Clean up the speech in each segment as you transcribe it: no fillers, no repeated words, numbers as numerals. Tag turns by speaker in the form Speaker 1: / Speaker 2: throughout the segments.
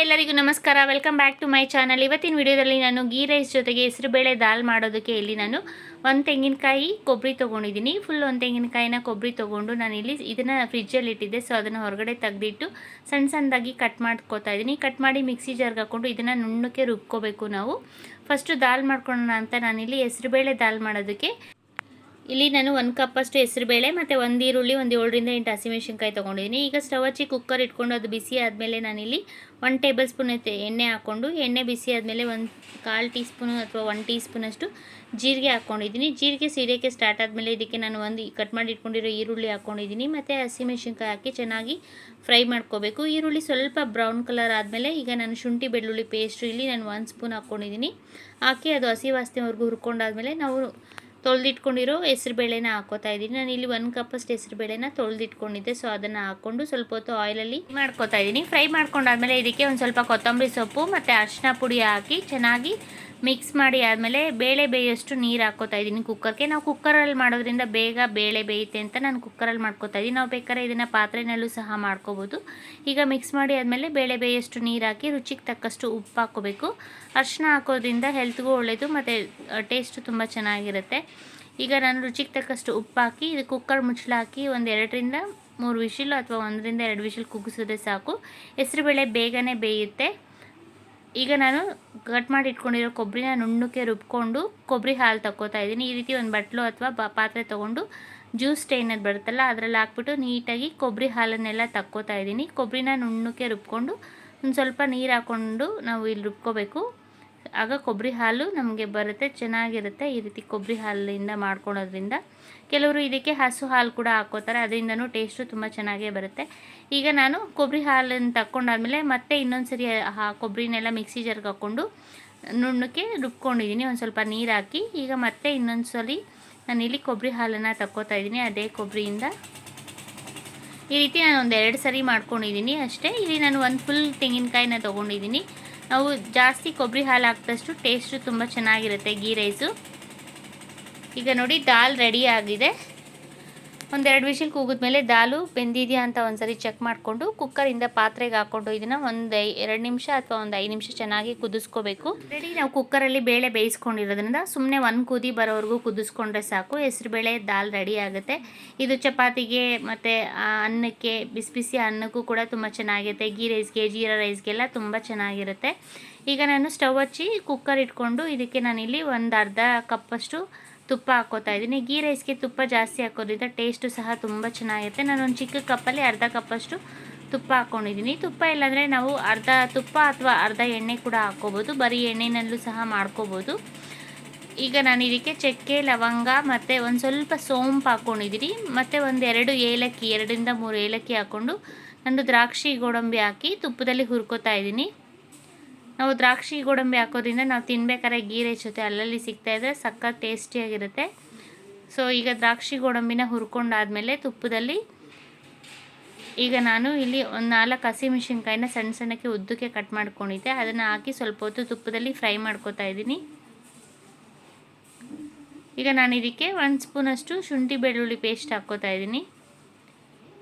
Speaker 1: ಎಲ್ಲರಿಗೂ ನಮಸ್ಕಾರ. Welcome back to my channel. ಇವತ್ತಿನ ವಿಡಿಯೋದಲ್ಲಿ ನಾನು ಗೀ ರೈಸ್ ಜೊತೆಗೆ ಹೆಸರುಬೇಳೆ ದಾಲ್ ಮಾಡೋದಕ್ಕೆ ಇಲ್ಲಿ ನಾನು ಒಂದು ತೆಂಗಿನಕಾಯಿ ಕೊಬ್ಬರಿ ತೊಗೊಂಡಿದ್ದೀನಿ. ಫುಲ್ ಒಂದು ತೆಂಗಿನಕಾಯಿನ ಕೊಬ್ಬರಿ ತೊಗೊಂಡು ನಾನು ಇಲ್ಲಿ ಇದನ್ನು ಫ್ರಿಜ್ಜಲ್ಲಿ ಇಟ್ಟಿದ್ದೆ. ಸೊ ಅದನ್ನು ಹೊರಗಡೆ ತೆಗೆದಿಟ್ಟು ಸಣ್ಣ ಸಣ್ಣದಾಗಿ ಕಟ್ ಮಾಡ್ಕೋತಾ ಇದ್ದೀನಿ. ಕಟ್ ಮಾಡಿ ಮಿಕ್ಸಿ ಜಾರ್ಗೆ ಹಾಕ್ಕೊಂಡು ಇದನ್ನು ನುಣ್ಣಕ್ಕೆ ರುಬ್ಕೋಬೇಕು. ನಾವು ಫಸ್ಟು ದಾಲ್ ಮಾಡ್ಕೊಳ್ಳೋಣ ಅಂತ ನಾನಿಲ್ಲಿ ಹೆಸರುಬೇಳೆ ದಾಲ್ ಮಾಡೋದಕ್ಕೆ ಇಲ್ಲಿ ನಾನು 1 ಕಪ್ಪಷ್ಟು ಹೆಸರುಬೇಳೆ ಮತ್ತು 1 ಈರುಳ್ಳಿ, ಒಂದು 7 ರಿಂದ 8 ಹಸಿಮೆಣಸಿನಕಾಯಿ ತೊಗೊಂಡಿದ್ದೀನಿ. ಈಗ ಸ್ಟವ್ ಹಚ್ಚಿ ಕುಕ್ಕರ್ ಇಟ್ಕೊಂಡು ಅದು ಬಿಸಿ ಆದಮೇಲೆ ನಾನಿಲ್ಲಿ 1 ಟೇಬಲ್ ಸ್ಪೂನ್ ಎಣ್ಣೆ ಹಾಕ್ಕೊಂಡು, ಎಣ್ಣೆ ಬಿಸಿ ಆದಮೇಲೆ 1/4 ಟೀ ಸ್ಪೂನು ಅಥವಾ 1 ಟೀ ಸ್ಪೂನಷ್ಟು ಜೀರಿಗೆ ಹಾಕ್ಕೊಂಡಿದ್ದೀನಿ. ಜೀರಿಗೆ ಸಿಡಿಯೋಕ್ಕೆ ಸ್ಟಾರ್ಟ್ ಆದಮೇಲೆ ಇದಕ್ಕೆ ನಾನು ಒಂದು ಕಟ್ ಮಾಡಿ ಇಟ್ಕೊಂಡಿರೋ ಈರುಳ್ಳಿ ಹಾಕ್ಕೊಂಡಿದ್ದೀನಿ ಮತ್ತು ಹಸಿಮೆಣಸಿನಕಾಯಿ ಹಾಕಿ ಚೆನ್ನಾಗಿ ಫ್ರೈ ಮಾಡ್ಕೋಬೇಕು. ಈರುಳ್ಳಿ ಸ್ವಲ್ಪ ಬ್ರೌನ್ ಕಲರ್ ಆದಮೇಲೆ ಈಗ ನಾನು ಶುಂಠಿ ಬೆಳ್ಳುಳ್ಳಿ ಪೇಸ್ಟು ಇಲ್ಲಿ ನಾನು 1 ಸ್ಪೂನ್ ಹಾಕ್ಕೊಂಡಿದ್ದೀನಿ. ಹಾಕಿ ಅದು ಹಸಿ ವಾಸನೆವರೆಗೂ ಹುರ್ಕೊಂಡಾದ್ಮೇಲೆ ನಾವು ತೊಳೆದಿಟ್ಕೊಂಡಿರೋ ಹೆಸರುಬೇಳೆನ ಹಾಕೋತಾ ಇದ್ದೀನಿ. ನಾನು ಇಲ್ಲಿ 1 ಕಪ್ಪಷ್ಟು ಹೆಸರುಬೇಳೆನ ತೊಳೆದಿಟ್ಕೊಂಡಿದ್ದೆ. ಸೊ ಅದನ್ನು ಹಾಕ್ಕೊಂಡು ಸ್ವಲ್ಪ ಹೊತ್ತು ಆಯಿಲಲ್ಲಿ ಮಾಡ್ಕೋತಾ ಇದ್ದೀನಿ. ಫ್ರೈ ಮಾಡ್ಕೊಂಡಾದ್ಮೇಲೆ ಇದಕ್ಕೆ ಒಂದು ಸ್ವಲ್ಪ ಕೊತ್ತಂಬರಿ ಸೊಪ್ಪು ಮತ್ತು ಅರಿಶಿನ ಪುಡಿ ಹಾಕಿ ಚೆನ್ನಾಗಿ ಮಿಕ್ಸ್ ಮಾಡಿ ಆದಮೇಲೆ ಬೇಳೆ ಬೇಯೋಷ್ಟು ನೀರು ಹಾಕ್ಕೋತಾ ಇದ್ದೀನಿ ಕುಕ್ಕರ್ಗೆ. ನಾವು ಕುಕ್ಕರಲ್ಲಿ ಮಾಡೋದ್ರಿಂದ ಬೇಗ ಬೇಳೆ ಬೇಯುತ್ತೆ ಅಂತ ನಾನು ಕುಕ್ಕರಲ್ಲಿ ಮಾಡ್ಕೋತಾ ಇದ್ದೀನಿ. ನಾವು ಬೇಕಾದ್ರೆ ಇದನ್ನು ಪಾತ್ರೆನಲ್ಲೂ ಸಹ ಮಾಡ್ಕೋಬೋದು. ಈಗ ಮಿಕ್ಸ್ ಮಾಡಿ ಆದಮೇಲೆ ಬೇಳೆ ಬೇಯೋಷ್ಟು ನೀರು ಹಾಕಿ ರುಚಿಗೆ ತಕ್ಕಷ್ಟು ಉಪ್ಪು ಹಾಕ್ಕೋಬೇಕು. ಅರಿಶಿನ ಹಾಕೋದ್ರಿಂದ ಹೆಲ್ತ್ಗೂ ಒಳ್ಳೆಯದು ಮತ್ತು ಟೇಸ್ಟು ತುಂಬ ಚೆನ್ನಾಗಿರುತ್ತೆ. ಈಗ ನಾನು ರುಚಿಗೆ ತಕ್ಕಷ್ಟು ಉಪ್ಪು ಹಾಕಿ ಇದು ಕುಕ್ಕರ್ ಮುಚ್ಚಳ ಹಾಕಿ ಒಂದು 2 ರಿಂದ 3 ವಿಶಿಲ್ ಅಥವಾ 1 ರಿಂದ 2 ವಿಶಿಲ್ ಕುಗ್ಗಿಸಿದ್ರೆ ಸಾಕು. ಹೆಸರುಬೇಳೆ ಬೇಗನೆ ಬೇಯುತ್ತೆ. ಈಗ ನಾನು ಕಟ್ ಮಾಡಿ ಇಟ್ಕೊಂಡಿರೋ ಕೊಬ್ಬರಿನ ನುಣ್ಣಕ್ಕೆ ರುಬ್ಕೊಂಡು ಕೊಬ್ಬರಿ ಹಾಲು ತಗೋತಾ ಇದ್ದೀನಿ. ಈ ರೀತಿ ಒಂದು ಬಟ್ಲು ಅಥವಾ ಪಾತ್ರೆ ತೊಗೊಂಡು ಜ್ಯೂಸ್ ಸ್ಟೈನರ್ ಬರುತ್ತಲ್ಲ ಅದರಲ್ಲಿ ಹಾಕ್ಬಿಟ್ಟು ನೀಟಾಗಿ ಕೊಬ್ಬರಿ ಹಾಲನ್ನೆಲ್ಲ ತಕ್ಕೋತಾ ಇದ್ದೀನಿ. ಕೊಬ್ಬರಿನ ನುಣ್ಣಕ್ಕೆ ರುಬ್ಕೊಂಡು ಒಂದು ಸ್ವಲ್ಪ ನೀರು ಹಾಕ್ಕೊಂಡು ನಾವು ಇಲ್ಲಿ ರುಬ್ಕೋಬೇಕು. ಆಗ ಕೊಬ್ಬರಿ ಹಾಲು ನಮಗೆ ಬರುತ್ತೆ, ಚೆನ್ನಾಗಿರುತ್ತೆ. ಈ ರೀತಿ ಕೊಬ್ಬರಿ ಹಾಲಿಂದ ಮಾಡ್ಕೊಳೋದ್ರಿಂದ ಕೆಲವರು ಇದಕ್ಕೆ ಹಸು ಹಾಲು ಕೂಡ ಹಾಕ್ಕೋತಾರೆ, ಅದರಿಂದನೂ ಟೇಸ್ಟು ತುಂಬ ಚೆನ್ನಾಗೇ ಬರುತ್ತೆ. ಈಗ ನಾನು ಕೊಬ್ಬರಿ ಹಾಲನ್ನು ತಕ್ಕೊಂಡಾದ್ಮೇಲೆ ಮತ್ತೆ ಇನ್ನೊಂದು ಸರಿ ಕೊಬ್ಬರಿನೆಲ್ಲ ಮಿಕ್ಸಿ ಜಾರ್ಗೆ ಹಾಕ್ಕೊಂಡು ನುಣ್ಣಕ್ಕೆ ರುಬ್ಕೊಂಡಿದ್ದೀನಿ ಒಂದು ಸ್ವಲ್ಪ ನೀರು ಹಾಕಿ. ಈಗ ಮತ್ತೆ ಇನ್ನೊಂದು ಸಲ ನಾನಿಲ್ಲಿ ಕೊಬ್ಬರಿ ಹಾಲನ್ನು ತಕ್ಕೋತಾ ಇದ್ದೀನಿ ಅದೇ ಕೊಬ್ಬರಿಯಿಂದ. ಈ ರೀತಿ ನಾನು ಒಂದು 2 ಸರಿ ಮಾಡ್ಕೊಂಡಿದ್ದೀನಿ ಅಷ್ಟೇ. ಇಲ್ಲಿ ನಾನು ಒಂದು ಫುಲ್ ತೆಂಗಿನಕಾಯಿನ ತೊಗೊಂಡಿದ್ದೀನಿ. ನಾವು ಜಾಸ್ತಿ ಕೊಬ್ಬರಿ ಹಾಲು ಹಾಕಿದಷ್ಟು ಟೇಸ್ಟು ತುಂಬ ಚೆನ್ನಾಗಿರುತ್ತೆ ಗೀ ರೈಸು. ಈಗ ನೋಡಿ ದಾಲ್ ರೆಡಿ ಆಗಿದೆ. ಒಂದು 2 ವಿಶಿಲ್ ಕೂಗಿದ್ಮೇಲೆ ದಾಲು ಬೆಂದಿದೆಯಾ ಅಂತ ಒಂದು ಸರಿ ಚೆಕ್ ಮಾಡಿಕೊಂಡು ಕುಕ್ಕರಿಂದ ಪಾತ್ರೆಗೆ ಹಾಕ್ಕೊಂಡು ಇದನ್ನು ಒಂದು 2 ನಿಮಿಷ ಅಥವಾ ಒಂದು 5 ನಿಮಿಷ ಚೆನ್ನಾಗಿ ಕುದಿಸ್ಕೋಬೇಕು. ರೆಡಿ ನಾವು ಕುಕ್ಕರಲ್ಲಿ ಬೇಳೆ ಬೇಯಿಸ್ಕೊಂಡಿರೋದ್ರಿಂದ ಸುಮ್ಮನೆ 1 ಕುದಿ ಬರೋವರೆಗೂ ಕುದಿಸ್ಕೊಂಡ್ರೆ ಸಾಕು. ಹೆಸರುಬೇಳೆ ದಾಲ್ ರೆಡಿ ಆಗುತ್ತೆ. ಇದು ಚಪಾತಿಗೆ ಮತ್ತು ಅನ್ನಕ್ಕೆ, ಬಿಸಿ ಬಿಸಿ ಅನ್ನಕ್ಕೂ ಕೂಡ ತುಂಬ ಚೆನ್ನಾಗಿರುತ್ತೆ. ಗೀ ರೈಸ್ಗೆ, ಜೀರಾ ರೈಸ್ಗೆಲ್ಲ ತುಂಬ ಚೆನ್ನಾಗಿರುತ್ತೆ. ಈಗ ನಾನು ಸ್ಟವ್ ಹಚ್ಚಿ ಕುಕ್ಕರ್ ಇಟ್ಕೊಂಡು ಇದಕ್ಕೆ ನಾನಿಲ್ಲಿ ಒಂದು ಅರ್ಧ ಕಪ್ಪಷ್ಟು ತುಪ್ಪ ಹಾಕ್ಕೋತಾ ಇದ್ದೀನಿ. ಗೀ ರೈಸ್ಗೆ ತುಪ್ಪ ಜಾಸ್ತಿ ಹಾಕೋದ್ರಿಂದ ಟೇಸ್ಟು ಸಹ ತುಂಬ ಚೆನ್ನಾಗಿರುತ್ತೆ. ನಾನೊಂದು ಚಿಕ್ಕ ಕಪ್ಪಲ್ಲಿ ಅರ್ಧ ಕಪ್ಪಷ್ಟು ತುಪ್ಪ ಹಾಕ್ಕೊಂಡಿದ್ದೀನಿ. ತುಪ್ಪ ಇಲ್ಲಾಂದರೆ ನಾವು ಅರ್ಧ ತುಪ್ಪ ಅಥವಾ ಅರ್ಧ ಎಣ್ಣೆ ಕೂಡ ಹಾಕ್ಕೋಬೋದು. ಬರೀ ಎಣ್ಣೆನಲ್ಲೂ ಸಹ ಮಾಡ್ಕೋಬೋದು. ಈಗ ನಾನು ಇದಕ್ಕೆ ಚಕ್ಕೆ, ಲವಂಗ ಮತ್ತು ಒಂದು ಸ್ವಲ್ಪ ಸೋಂಪು ಹಾಕ್ಕೊಂಡಿದ್ದೀನಿ ಮತ್ತು ಒಂದು 2 ಏಲಕ್ಕಿ, 2 ರಿಂದ 3 ಏಲಕ್ಕಿ ಹಾಕ್ಕೊಂಡು ನಂದು ದ್ರಾಕ್ಷಿ ಗೋಡಂಬಿ ಹಾಕಿ ತುಪ್ಪದಲ್ಲಿ ಹುರ್ಕೋತಾ ಇದ್ದೀನಿ. ನಾವು ದ್ರಾಕ್ಷಿ ಗೋಡಂಬಿ ಹಾಕೋದ್ರಿಂದ ನಾವು ತಿನ್ಬೇಕಾದ್ರೆ ಗೀ ರೈಸ್ ಜೊತೆ ಅಲ್ಲಲ್ಲಿ ಸಿಗ್ತಾಯಿದ್ರೆ ಸಖತ್ ಟೇಸ್ಟಿಯಾಗಿರುತ್ತೆ. ಸೊ ಈಗ ದ್ರಾಕ್ಷಿ ಗೋಡಂಬಿನ ಹುರ್ಕೊಂಡಾದ್ಮೇಲೆ ತುಪ್ಪದಲ್ಲಿ ಈಗ ನಾನು ಇಲ್ಲಿ ಒಂದು 4 ಹಸಿಮೆಣಸಿನ್ಕಾಯಿನ ಸಣ್ಣ ಸಣ್ಣಕ್ಕೆ ಉದ್ದಕ್ಕೆ ಕಟ್ ಮಾಡ್ಕೊಂಡಿದ್ದೆ. ಅದನ್ನು ಹಾಕಿ ಸ್ವಲ್ಪ ಹೊತ್ತು ತುಪ್ಪದಲ್ಲಿ ಫ್ರೈ ಮಾಡ್ಕೋತಾ ಇದ್ದೀನಿ. ಈಗ ನಾನು ಇದಕ್ಕೆ 1 ಸ್ಪೂನಷ್ಟು ಶುಂಠಿ ಬೆಳ್ಳುಳ್ಳಿ ಪೇಸ್ಟ್ ಹಾಕ್ಕೋತಾ ಇದ್ದೀನಿ.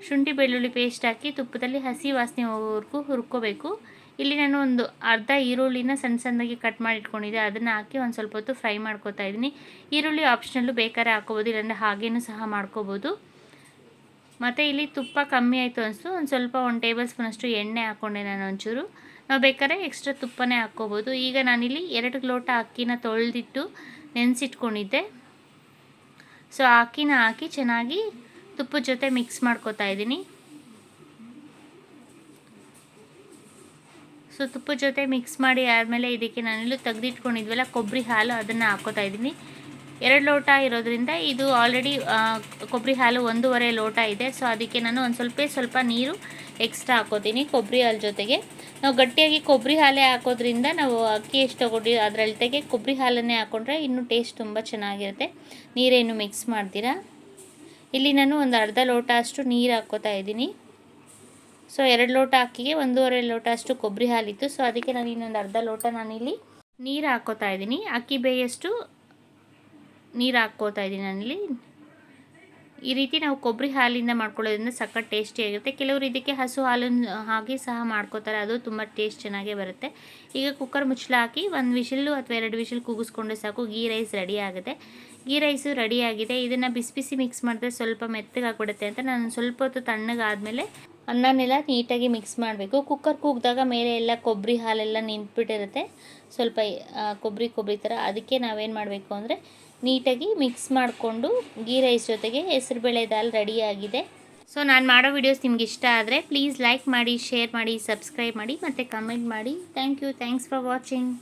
Speaker 1: ಶುಂಠಿ ಬೆಳ್ಳುಳ್ಳಿ ಪೇಸ್ಟ್ ಹಾಕಿ ತುಪ್ಪದಲ್ಲಿ ಹಸಿ ವಾಸನೆವರೆಗೂ ಹುರ್ಕೋಬೇಕು. ಇಲ್ಲಿ ನಾನು ಒಂದು ಅರ್ಧ ಈರುಳ್ಳಿನ ಸಣ್ಣ ಸಣ್ಣದಾಗಿ ಕಟ್ ಮಾಡಿ ಇಟ್ಕೊಂಡಿದ್ದೆ, ಅದನ್ನು ಹಾಕಿ ಒಂದು ಸ್ವಲ್ಪ ಹೊತ್ತು ಫ್ರೈ ಮಾಡ್ಕೋತಾ ಇದ್ದೀನಿ. ಈರುಳ್ಳಿ ಆಪ್ಷನಲ್ಲು ಬೇಕಾದ್ರೆ ಹಾಕ್ಕೋಬೋದು, ಇಲ್ಲಾಂದರೆ ಹಾಗೇನೂ ಸಹ ಮಾಡ್ಕೋಬೋದು. ಮತ್ತು ಇಲ್ಲಿ ತುಪ್ಪ ಕಮ್ಮಿ ಆಯಿತು ಅನಿಸ್ತು, ಒಂದು ಸ್ವಲ್ಪ 1 ಟೇಬಲ್ ಸ್ಪೂನಷ್ಟು ಎಣ್ಣೆ ಹಾಕ್ಕೊಂಡೆ ನಾನು ಒಂಚೂರು. ನಾವು ಬೇಕಾದ್ರೆ ಎಕ್ಸ್ಟ್ರಾ ತುಪ್ಪನೇ ಹಾಕ್ಕೋಬೋದು. ಈಗ ನಾನಿಲ್ಲಿ 2 ಲೋಟ ಅಕ್ಕಿನ ತೊಳೆದಿಟ್ಟು ನೆನೆಸಿಟ್ಕೊಂಡಿದ್ದೆ. ಸೊ ಅಕ್ಕಿನ ಹಾಕಿ ಚೆನ್ನಾಗಿ ತುಪ್ಪದ ಜೊತೆ ಮಿಕ್ಸ್ ಮಾಡ್ಕೋತಾ ಇದ್ದೀನಿ. ಸೊ ತುಪ್ಪದ ಜೊತೆ ಮಿಕ್ಸ್ ಮಾಡಿ ಆದಮೇಲೆ ಇದಕ್ಕೆ ನಾನಿಲ್ಲಿ ತೆಗೆದಿಟ್ಕೊಂಡಿದ್ವಲ್ಲ ಕೊಬ್ಬರಿ ಹಾಲು ಅದನ್ನು ಹಾಕ್ಕೋತಾ ಇದ್ದೀನಿ. 2 ಲೋಟ ಇರೋದ್ರಿಂದ ಇದು ಆಲ್ರೆಡಿ ಕೊಬ್ಬರಿ ಹಾಲು 1.5 ಲೋಟ ಇದೆ. ಸೊ ಅದಕ್ಕೆ ನಾನು ಒಂದು ಸ್ವಲ್ಪ ನೀರು ಎಕ್ಸ್ಟ್ರಾ ಹಾಕ್ಕೋತೀನಿ ಕೊಬ್ಬರಿ ಹಾಲು ಜೊತೆಗೆ. ನಾವು ಗಟ್ಟಿಯಾಗಿ ಕೊಬ್ಬರಿ ಹಾಲೇ ಹಾಕೋದ್ರಿಂದ ನಾವು ಅಕ್ಕಿ ಎಷ್ಟು ತೊಗೊಂಡು ಅದರ ಅಳತೆಗೆ ಕೊಬ್ಬರಿ ಹಾಲನ್ನೇ ಹಾಕ್ಕೊಂಡ್ರೆ ಇನ್ನೂ ಟೇಸ್ಟ್ ತುಂಬ ಚೆನ್ನಾಗಿರುತ್ತೆ. ನೀರೇನು ಮಿಕ್ಸ್ ಮಾಡ್ತೀರಾ. ಇಲ್ಲಿ ನಾನು ಒಂದು ಅರ್ಧ ಲೋಟ ಅಷ್ಟು ನೀರು ಹಾಕ್ಕೋತಾ ಇದ್ದೀನಿ. ಸೊ 2 ಲೋಟ ಅಕ್ಕಿಗೆ 1.5 ಲೋಟ ಅಷ್ಟು ಕೊಬ್ಬರಿ ಹಾಲಿತ್ತು. ಸೊ ಅದಕ್ಕೆ ನಾನು ಇನ್ನೊಂದು ಅರ್ಧ ಲೋಟ ನಾನಿಲ್ಲಿ ನೀರು ಹಾಕ್ಕೋತಾ ಇದ್ದೀನಿ. ಅಕ್ಕಿ ಬೇಯಷ್ಟು ನೀರು ಹಾಕ್ಕೋತಾ ಇದ್ದೀನಿ ನಾನಿಲ್ಲಿ. ಈ ರೀತಿ ನಾವು ಕೊಬ್ಬರಿ ಹಾಲಿಂದ ಮಾಡ್ಕೊಳ್ಳೋದ್ರಿಂದ ಸಖತ್ ಟೇಸ್ಟಿಯಾಗಿರುತ್ತೆ. ಕೆಲವರು ಇದಕ್ಕೆ ಹಸು ಹಾಲನ್ನು ಹಾಕಿ ಸಹ ಮಾಡ್ಕೋತಾರೆ, ಅದು ತುಂಬ ಟೇಸ್ಟ್ ಚೆನ್ನಾಗೇ ಬರುತ್ತೆ. ಈಗ ಕುಕ್ಕರ್ ಮುಚ್ಚಳ ಹಾಕಿ 1 ವಿಷಿಲ್ಲು ಅಥವಾ 2 ವಿಷಿಲ್ ಕೂಗಿಸ್ಕೊಂಡ್ರೆ ಸಾಕು, ಗೀ ರೈಸ್ ರೆಡಿ ಆಗುತ್ತೆ. ಗೀ ರೈಸು ರೆಡಿಯಾಗಿದೆ. ಇದನ್ನು ಬಿಸಿ ಬಿಸಿ ಮಿಕ್ಸ್ ಮಾಡಿದ್ರೆ ಸ್ವಲ್ಪ ಮೆತ್ತಗಾಗ್ಬಿಡುತ್ತೆ ಅಂತ ನಾನು ಸ್ವಲ್ಪ ಹೊತ್ತು ತಣ್ಣಗಾದಮೇಲೆ ಅನ್ನನೆಲ್ಲ ನೀಟಾಗಿ ಮಿಕ್ಸ್ ಮಾಡಬೇಕು. ಕುಕ್ಕರ್ ಕೂಗಿದಾಗ ಮೇಲೆ ಎಲ್ಲ ಕೊಬ್ಬರಿ ಹಾಲೆಲ್ಲ ನಿಂತ್ಬಿಟ್ಟಿರುತ್ತೆ, ಸ್ವಲ್ಪ ಕೊಬ್ಬರಿ ಥರ. ಅದಕ್ಕೆ ನಾವೇನು ಮಾಡಬೇಕು ಅಂದರೆ ನೀಟಾಗಿ ಮಿಕ್ಸ್ ಮಾಡಿಕೊಂಡು ಗೀ ರೈಸ್ ಜೊತೆಗೆ ಹೆಸರುಬೇಳೆ ದಾಲ್ ರೆಡಿಯಾಗಿದೆ. ಸೊ ನಾನು ಮಾಡೋ ವಿಡಿಯೋಸ್ ನಿಮ್ಗೆ ಇಷ್ಟ ಆದರೆ ಪ್ಲೀಸ್ ಲೈಕ್ ಮಾಡಿ, ಶೇರ್ ಮಾಡಿ, ಸಬ್ಸ್ಕ್ರೈಬ್ ಮಾಡಿ ಮತ್ತು ಕಮೆಂಟ್ ಮಾಡಿ. Thanks for watching.